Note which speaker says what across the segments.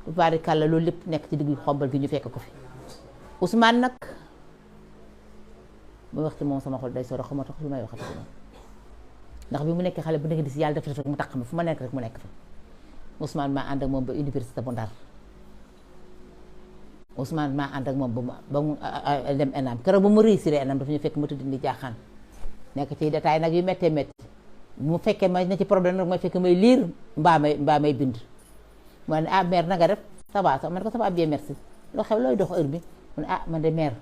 Speaker 1: barikàlla loolu lépp nekk ci diggu xombal gi ñu fekk ko fi Ousmane nag mu waxti moom sama xol day soro xama tax lu may waxati moom ndax bi mu nekk xale bu nekk di si yàlla def rek mu tax ma fu ma nekk rek mu nekk fa Ousmane maa ànd ak moom ba université bu Ndar Ousmane maa ànd ak moom ba mu dem ENAM keroog ba mu réussir ENAM dafa ñu fekk ma tëdd ni jaaxaan nekk ci détail nag yu méttee métti mu fekkee ma na ci problème nag may fekk may lire mbaa may bind ma ne ah mère na nga def ça va man ko ça va bien merci loo xew looy dox heure bi mu ne ah man de mère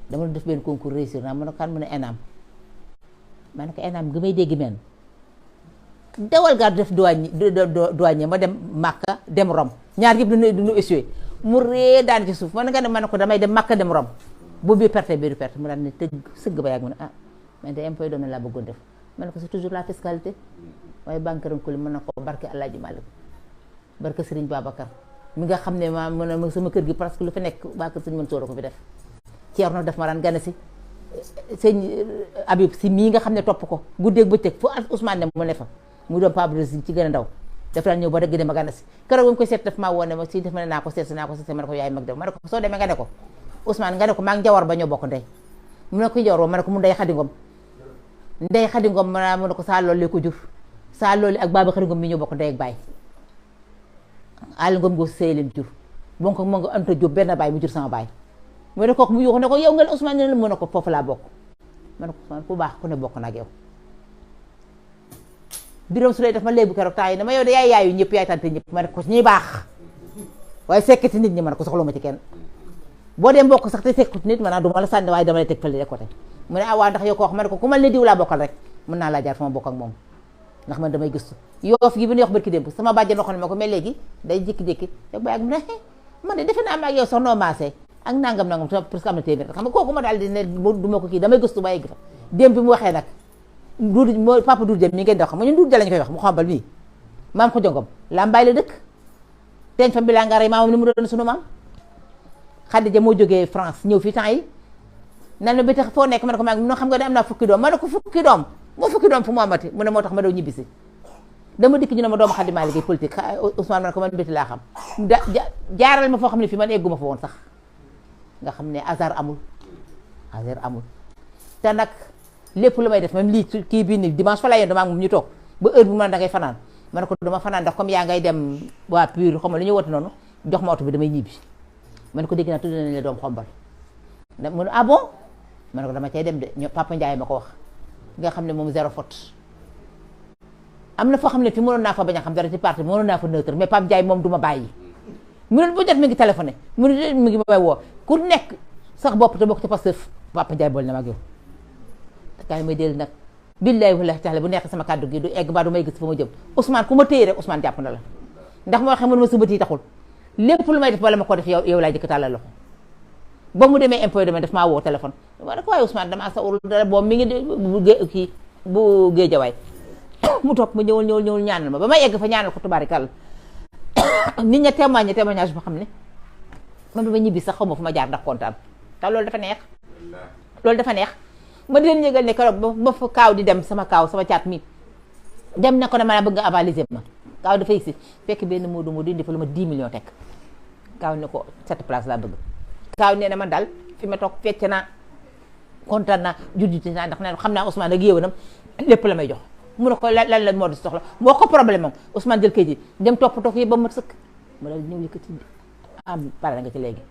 Speaker 1: dama def benn concours réussir naa ma ne kan mu ne ENAM ma ne ko ENAM gi may dégg men dawal gaar def douanier ma dem Makka dem Rome ñaar yëpp duñu échoué mu ree daan ci suuf man nga ne ma ne ko damay dem Makka dem Rome bu bii perte bii du perte mu daan ne tëj sëgg ba yàgg mu ne ah man de impôt domaine laa bëggoon def ma ne ko c'est toujours la fiscalité waaye banque ko li mën na ko barke Alaaji Malik barke Serigne Babacar mi nga xam ne ma mën sama kër gi presque lu fi nekk waa kër Serigne Mansour ko fi def Ceerno def ma daan gane si sëñ Habib si mii nga xam ne topp ko guddeeg bëccëg fu Ousmane ne mu ne fa mu doon Pablo ci gën a ndaw daf daan ñëw ba dëgg dem a gane si keroog ba mu koy seet daf maa woon ne ma si def ma ne naa ko seet ma ne ko yaay mag dem ma ne ko soo demee nga ne ko Ousmane nga ne ko maa ngi Jawar ba ñoo bokk ndey mu ne ko Jawar ma ne ko mu Ndey Xadi Ngom Ndey Xadi Ngom mu ne ko saa loolu ko jur saa loolu ak Baba Xadi Ngom mi ñoo bokk ndey ak baay Aly Ngom go sëy leen jur bon ko mo nga Anta Diop benn baay mu jur sama baay mu ne kooku mu yuuxu ne ko yow nga Ousmane ne la mu ne ko foofu laa bokk ma ne ko Ousmane ku baax ku ne bokk na ak yow biram su lay def ma léegi keroog temps yi ne ma yow de yaay yaayu ñëpp yaay tante ñëpp ma ne ko ñuy baax waaye sekkati nit ñi ma ne ko soxla ma ci kenn boo dee mbokk sax te sekkati nit ma naa du ma la sànni waaye dama lay teg fële de côté mu ne ah waa ndax yow ko wax ma ne ko ku mal ne diw laa bokkal rek mën naa laa jaar fa ma bokk ak moom ndax man damay gëstu Yoof gi bi ñu wax barki démb sama bàjjen waxoon ma ko mais léegi day jékki-jékki rek ba yàgg mu ne man de defe naa ma ak yow sax noo maasee ak nangam parce que am na téeméer xam nga kooku ma daal di ne du ma ko kii damay gëstu ba yegg fa démb bi mu waxee nag Doudou moo papa Doudou Dieng mi ngeen di wax xam nga ñun Doudou Dieng lañu koy wax mu xombal mii maam ko jongom Lambaay la dëkk teeñ fa bi laa nga rey maamam ni mu doon sunu maam Khadija moo jógee France ñëw fii temps yi nan ma bi tax foo nekk ma ne ko maa ngi xam nga ne am naa fukki doom ma ne ko fukki doom fu mu amati mu ne moo tax ma daw ñibbisi dama dikk ñu ne ma doomu Xadimaa liggéey politique Ousmane ma ne ko man béti laa xam jaaral ma foo xam ne fii man egguma fa woon sax nga xam ne hasard amul te nag lépp lu may def même lii kii bii ni dimanche fa la yéen damaa moom ñu toog ba heure bu ma da ngay fanaan ma ne ko dama fanaan ndax comme yaa ngay dem waa Pire xam nga lu ñu woote noonu jox ma oto bi damay ñibbi ma ne ko dégg naa tudd nañ la doom xombal mu ne ah bon ma ne ko dama cay dem de Papa Ndiaye ma ko wax nga xam ne moom zéro faute am na foo xam ne fi mënoon naa fa bañ a xam dara ci parti mënoon naa fa neutre mais Papa Ndiaye moom du ma bàyyi mu ne bu jot mi ngi téléphoné mu ne mi ngi may woo ku nekk sax bopp te bokk ci Pastef Papa Ndiaye boole na ma ak yow kaay may dellu nag billahi wallahi taala bu nekk sama kàddu gi du egg mbaa du may gis fa ma jëm Ousmane ku ma téye rek Ousmane jàpp na la ndax moo xam ne ma sa bët yi taxul lépp lu may def wala ma ko def yow laay jëkk tàllal loxo ba mu demee impôt dama def maa woo téléphone ma ne ko waaye Ousmane damaa sa urul dara boobu mi ngi kii bu Géejawaay mu topp ma ñëwul ñaanal ma ba may egg fa ñaanal ko tubaarikàlla nit ña témoignage boo xam ne man ba ñibbi sax xaw ma fu ma jaar ndax kontaan te loolu dafa neex ma di leen yëgal ne keroog ba fa kaaw di dem sama caat mi dem na ko ne ma bëgg nga avaliser ma kaaw dafay si fekk benn moodu indi fa lu ma 10 millions teg kaaw ne ko cette place laa bëgg kaaw nee na man daal fi ma toog fecc naa kontaan naa judditi naa ndax ne xam naa Ousmane ak yéewanam lépp la may jox mu ne ko lan la moo di soxla moo ko problème moom Ousmane jël kayit yi dem toppatoo ko yi ba mat sëkk mu daal ñëw yëkkati am pare nga ci léegi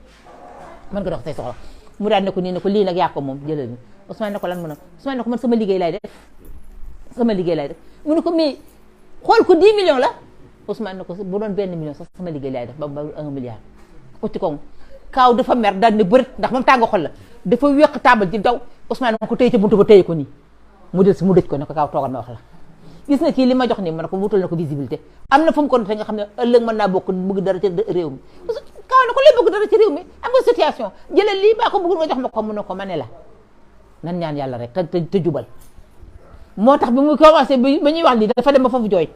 Speaker 1: mën nga dox say soxla mu daal ne ko nii ne ko lii nag yaa ko moom jëlal ni Ousmane ne ko lan mu ne Ousmane ne ko man sama liggéey lay def mu ne ko mais xool ko 10 millions la Ousmane ne ko bu doon benn million sax sama liggéey lay def ba 1 milliard uti ko kaaw dafa mer daal ne bërët ndax moom tànga xol la dafa wéq taabal ji daw Ousmane ko téye ci buntu ba téye ko nii mu del si mu dëj ko ne ko kaaw toogal ma wax la gis nga kii li ma jox nii ma ne ko wutal na ko visibilité am na fu mu ko te nga xam ne ëllëg mën naa bokk bëgg dara ci réew mi kaaw ne ko lay bëgg dara ci réew mi am nga situation jëlal lii baa ko bëggul nga jox ma ko mu ne ko ma ne la nan ñaan yàlla rek te jubal moo tax bi mu commencé ba ñuy wax lii dafa dem ba foofu jooy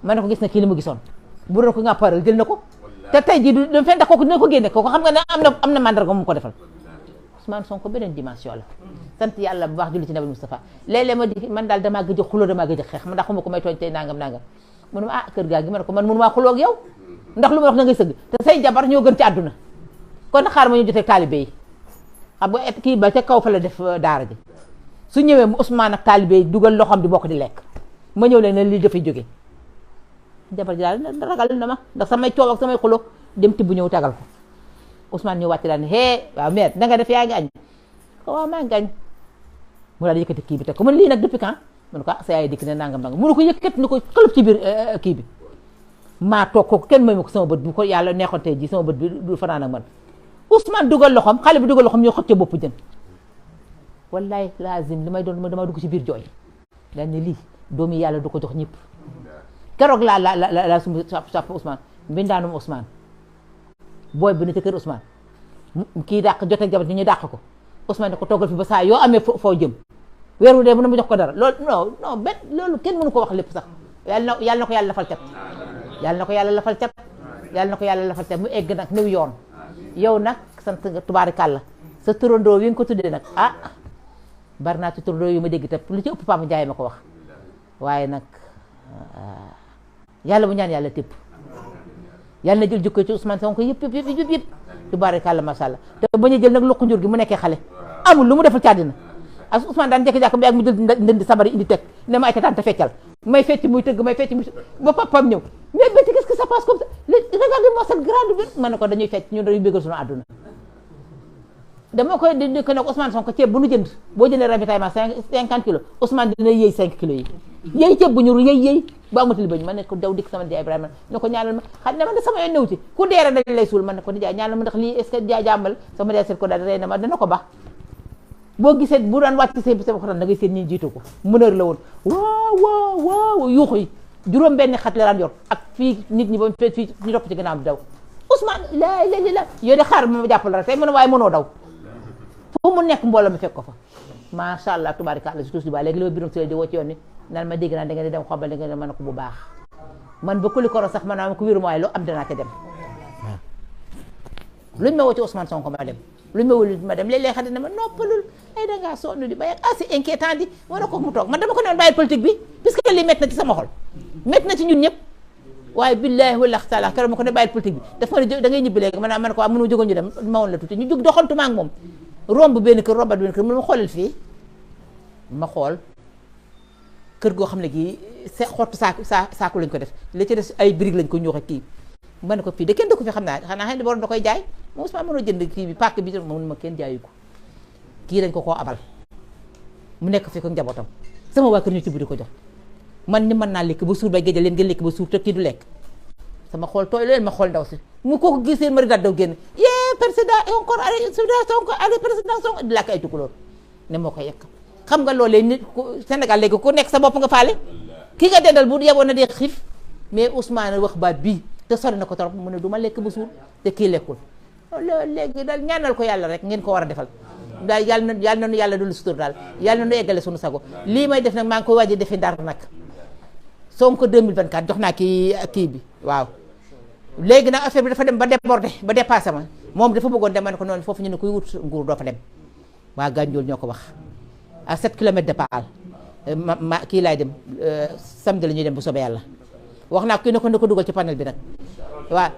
Speaker 1: ma ne ko gis na kii li mu gisoon bu doon ko nga paral jël na ko te tey jii du fen ndax kooku dina ko génne kooku xam nga ne am na mandarga mu ko defal Ousmane Sonko beneen dimension la sant yàlla bu baax julli ci Nabi Moustapha léeg-léeg ma di man daal damaa gëj a xuloo damaa gëj a xeex ma ndax xuma ko may tooñ tey nangam mu ne ma kër gaa gi ma ne ko man mënu maa xuloo ak yow ndax lu ma wax na ngay sëgg te say jabar ñoo gën ci àdduna kon xaar ma ñu jotee taalibe yi xam nga kii ba ca kaw fa la def daara ji su ñëwee mu Ousmane ak taalibe yi dugal loxoom di bokk di lekk ma ñëw leen ne lii dafay jóge jabar ji daal ragal na ma ndax samay coow ak samay xulo dem tibb ñëw tagal ko Ousmane ñëw wàcc daal ne hee waaw mère da nga def yaa ngi añ ko waaw maa ngi añ mu daal di yëkkati kii bi teg ko man lii nag depuis quand mun ko sa yaay dikk ne nangam nangam mënu ko yëkkat ni ko xëlëb ci biir kii bi maa toog kooku kenn may ma ko sama bët bu ko yàlla neexoon tey ji sama bët bi du fanaan ak man Ousmane dugal loxoom xale bi dugal loxoom ñoo xëcc bopp jën wallahi lazim li may doon dama dugg ci biir jooy daal ne lii doomi yàlla du ko jox ñëpp keroog laa sumb sàpp Ousmane mbindaanum Ousmane booy bi ne ca kër Ousmane kii dàq jot ak jabar ñu dàq ko Ousmane ne ko toggal fi ba saa yoo amee foo jëm weeru dee mën na ma jox ko dara loolu non benn loolu kenn mënu ko wax lépp sax yàlla na ko yàlla lafal cat yàlla na ko yàlla lafal cat yàlla na ko yàlla lafal cat mu egg nag niw yoon yow nag sant nga tubaarikàlla sa turandoo wi nga ko tuddee nag bari naa ci turandoo yu ma dégg te lu ci ëpp Papa Ndiaye ma ko wax waaye nag yàlla bu ñaan yàlla tépp yàlla na jël jikko ci Ousmane Sonko yëpp tubaarikàlla masha Allah te bañ a jël nag luqu njur gi mu nekkee xale amul lu mu defal ci àddina ak Ousmane daan jekki-jàkk bi ak mu jël ndënd sabari indi teg ne ma ay tataan te feccal may fecc muy tëgg may fecc muy ba papam ñëw mais Betty qu'est-ce que ça passe comme ça regardez-moi cette grande ville ma ne ko dañuy fecc ñun dañuy bégal suñu àdduna dama koy di ko ne Ousmane Sonko ceeb bu nu jënd boo jëndee ravitaillement 50 kilos Ousmane dina yëy 5 kilos yi yëy ceeb bu ñuru yëy ba amatul bañ ma ne ko daw dikk sama nijaay Ibrahima ne ko ñaanal ma xam ne man de sama yoon new ci ku deere dañ lay suul man ne ko nijaay ñaanal ma ndax lii est-ce que jàmbal sama nijaay seet ko daal rey na ma dana ko baax boo gisee bu daan wàcc seen sama xotan da ngay seen ñi jiitu ko mëneur la woon waaw yuuxu yi juróom benn xat la daan yor ak fii nit ñi ba fii ñu topp ci gannaaw bi daw Ousmane la yow de xaar ma jàppal rek tey mën a waaye mënoo daw fu mu nekk mbooloo mi fekk ko fa macha allah tubaarikàlla si tuuti di baax léegi li ma biram si di woo ci yoon ni naan ma dégg naa da ngeen di dem xobal da ngeen di mën a ko bu baax man ba kuli koro sax man naa ma ko wéru ma waaye lu am danaa ca dem waaw luñ ma woo ci Ousmane Sonko ma dem luñ ma wóolu ma dem léeg-léeg xam ne ma noppalul ay dangaa sonn di bàyyi c'est inquiétant di ma ne ko mu toog man dama ko ne woon bàyyi politique bi puisque lii métti na ci sama xol métti na ci ñun ñëpp waaye billahi wala taala keroog ma ko ne bàyyi politique bi daf ma ne da ngay ñibbi léegi man ko waaw mënu jógoon ñu dem ma woon la tuuti ñu jóg doxantuma ak moom romb benn kër rombat benn kër mu ma xoolal fii ma xool kër goo xam ne gii xottu saaku lañ ko def li ci des ay briques lañ ko ñuux ak kii ma ne ko fii de kenn da ko fi xam naa xanaa xëy na borom da koy jaay moom Ousmane mënoo jënd kii bi pàkk bi mun ma kenn jaayu ko kii dañ ko koo abal mu nekk fi ko njabootam sama waa kër ñu ci budi ko jox man ni mën naa lekk ba suur bay géjal leen ngeen lekk ba suur te kii du lekk sama xool tooy leen ma xool ndaw si mu kooku gisee mari daat daw génn président encore président Sonko di làkk ay tukulóor ne moo ko yekk xam nga loolee nit Sénégal léegi ku nekk sa bopp nga faale ki nga dendal bu yeboon na dee xiif mais Ousmane wax baat bii te sori na ko trop mu ne du ma lekk ba suur te kii lekkul loolu léegi daal ñaanal ko yàlla rek ngeen ko war a defal daal yàlla na yàlla dulu sutur daal yàlla na nu eggale suñu sago lii may def nag maa ngi koy waaj a defi Ndar nag Sonko 2024 jox naa kii bi waaw léegi nag affaire bi dafa dem ba débordé ba dépassé ma moom dafa bëggoon dem ma ne ko noonu foofu ñu ne kuy wut nguur doo fa dem waa Gandiol ñoo ko wax à 7 kilomètres de Paal ma kii laay dem samedi la ñuy dem bu soobee yàlla wax naa kii ne ko dugal ci panel bi nag waaw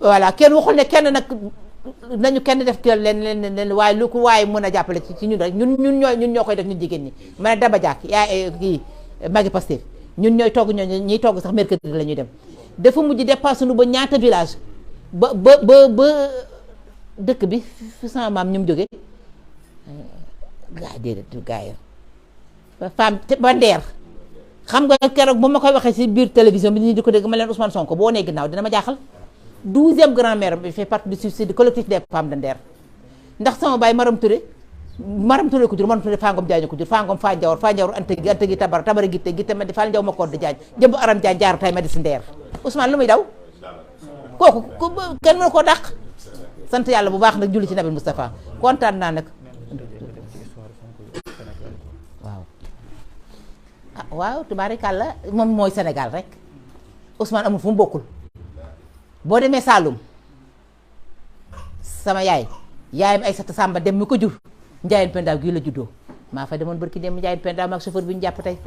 Speaker 1: voilà kenn waxul ne kenn nag nañu kenn def kii leen waaye lu ko waaye mën a jàppale ci ñun rek ñun ñoo koy def ñun jigéen ñi ma ne Daba Diak yaa kii magi Pastef ñun ñooy togg ñiy togg sax mercredi la ñuy dem dafa mujj dépassé nu ba ñaata village ba dëkk bi fi sama maam ñu mu jógee gaa déedéet gaa yi femme ba Ndeer xam nga keroog bu ma koy waxee si biir télévision bi ñu di ko dégg ma leen Ousmane Sonko boo nee ginnaaw dina ma jaaxal 12e grand-mère bi fait partie du suicide collectif des femmes de Ndeer ndax sama baay Maram Touré ko jur Maram Touré Fangom Diagne ko jur Fangom Fa Njawar ante gi tabara gitte ma di Fall Njaw ma koor di Diagne jëmb Aram Diagne jaaru tay ma di si Ndeer Ousmane lu muy daw kooku kenn mënu koo dàq sant yàlla bu baax nag julli ci Nabi Moustapha kontaan naa nag waaw tubaarikàlla moom mooy Sénégal rek Ousmane amul fu mu bokkul boo demee Saloum sama yaayam ay sata Samba dem mi ko jur Ndiayène Pendaaw gii la juddoo maa fa demoon barki dem Ndiayène Pendaaw maag chauffeur bi ñu jàpp tey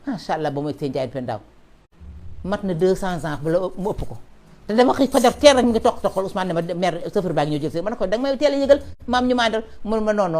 Speaker 1: macha allah ba mu egg see Ndiayène Pendaaw mat na 200 ans bu la mu ëpp ko te dama xëy fajar teel rek mi ngi toqal Ousmane ne ma mère chauffeur baa ngi ñëw jël si ma ne ko danga may teel a yëgal maam ñu ma àndal mun ma noonu